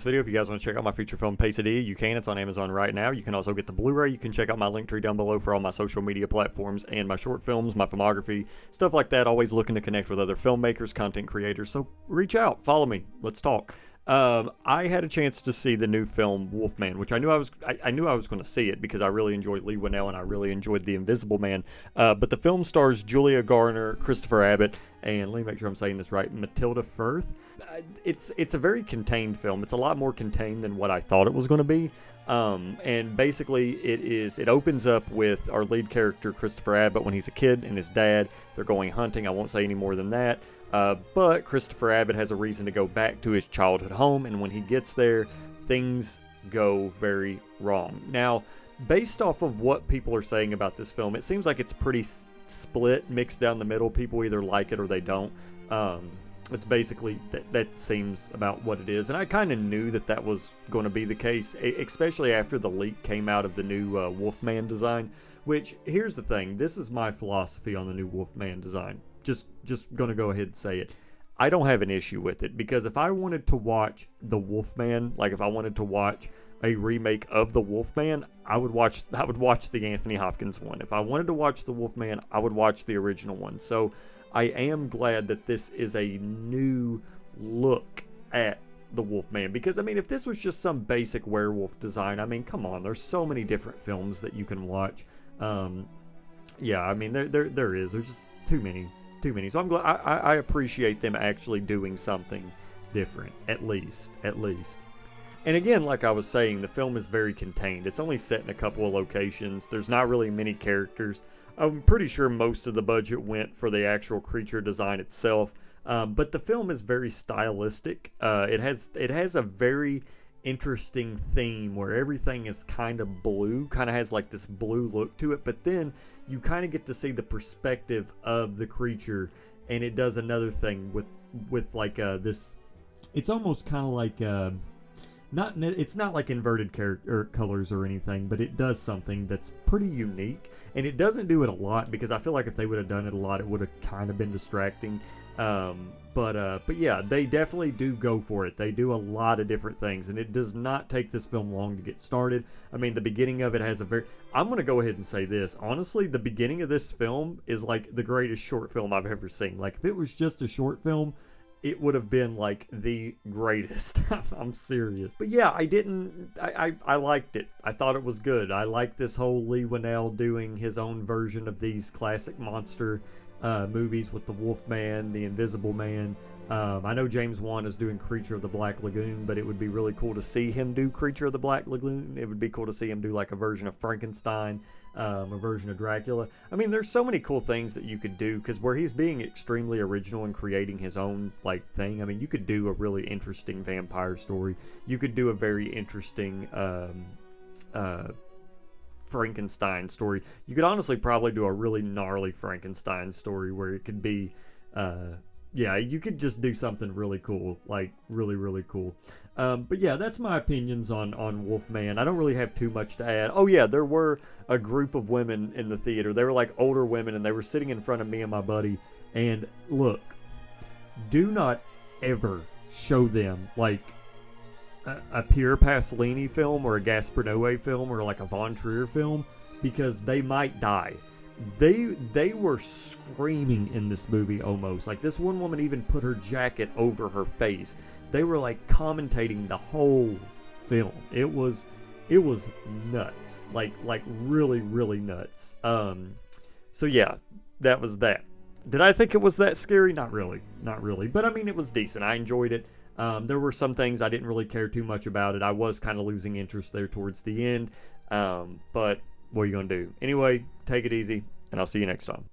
Video. If you guys want to check out my feature film Pasadilla, you can. It's on Amazon right now. You can also get the Blu-ray. You can check out my link tree down below for all my social media platforms and my short films, my filmography, stuff like that. Always looking to connect with other filmmakers, content creators. So reach out, follow me, let's talk. I had a chance to see the new film Wolfman, which I knew I was going to see it because I really enjoyed Lee Winnell and I really enjoyed The Invisible Man. But the film stars Julia Garner, Christopher Abbott, and let me make sure I'm saying this right, Matilda Firth. It's a very contained film. It's a lot more contained than what I thought it was going to be. And basically it opens up with our lead character Christopher Abbott when he's a kid and his dad. They're going hunting. I won't say any more than that. But Christopher Abbott has a reason to go back to his childhood home, and when he gets there, things go very wrong. Now, based off of what people are saying about this film, it seems like it's pretty split, mixed down the middle. People either like it or they don't. It's basically, that seems about what it is. And I kind of knew that was going to be the case, especially after the leak came out of the new Wolfman design, which, here's the thing, this is my philosophy on the new Wolfman design. Just going to go ahead and say it. I don't have an issue with it, because if I wanted to watch the Wolfman, like if I wanted to watch a remake of the Wolfman, I would watch the Anthony Hopkins one. If I wanted to watch the Wolfman, I would watch the original one. So I am glad that this is a new look at the Wolfman, because I mean, if this was just some basic werewolf design, I mean, come on, there's so many different films that you can watch. Yeah, I mean, there's just too many. So I'm glad, I appreciate them actually doing something different, at least. And again, like I was saying, the film is very contained. It's only set in a couple of locations. There's not really many characters. I'm pretty sure most of the budget went for the actual creature design itself. But the film is very stylistic. It has a very interesting theme where everything is kind of blue, kind of has like this blue look to it, but then you kind of get to see the perspective of the creature, and it does another thing with like this. It's almost kind of like it's not like inverted colors or anything, but it does something that's pretty unique, and it doesn't do it a lot, because I feel like if they would have done it a lot, it would have kind of been distracting. But yeah, they definitely do go for it. They do a lot of different things, and it does not take this film long to get started. I mean, the beginning of it has I'm going to go ahead and say this. Honestly, the beginning of this film is like the greatest short film I've ever seen. Like, if it was just a short film, it would have been like the greatest. I'm serious. But yeah, I liked it. I thought it was good. I liked this whole Lee Winnell doing his own version of these classic monster movies with the Wolfman, the Invisible Man. I know James Wan is doing Creature of the Black Lagoon, but it would be really cool to see him do Creature of the Black Lagoon. It would be cool to see him do like a version of Frankenstein, a version of Dracula. I mean, there's so many cool things that you could do, because where he's being extremely original and creating his own like thing. I mean, you could do a really interesting vampire story. You could do a very interesting Frankenstein story. You could honestly probably do a really gnarly Frankenstein story where it could be yeah, you could just do something really cool, like really cool. But yeah, that's my opinions on Wolfman. I don't really have too much to add. Oh yeah, there were a group of women in the theater. They were like older women, and they were sitting in front of me and my buddy. And look, do not ever show them like a Pierre Pasolini film or a Gaspar Noé film or like a Von Trier film, because they might die. They were screaming in this movie almost. Like, this one woman even put her jacket over her face. They were like commentating the whole film. It was nuts. Like really nuts. So yeah, that was that. Did I think it was that scary? Not really. But I mean, it was decent. I enjoyed it. There were some things I didn't really care too much about it. I was kind of losing interest there towards the end. But what are you going to do? Anyway, take it easy, and I'll see you next time.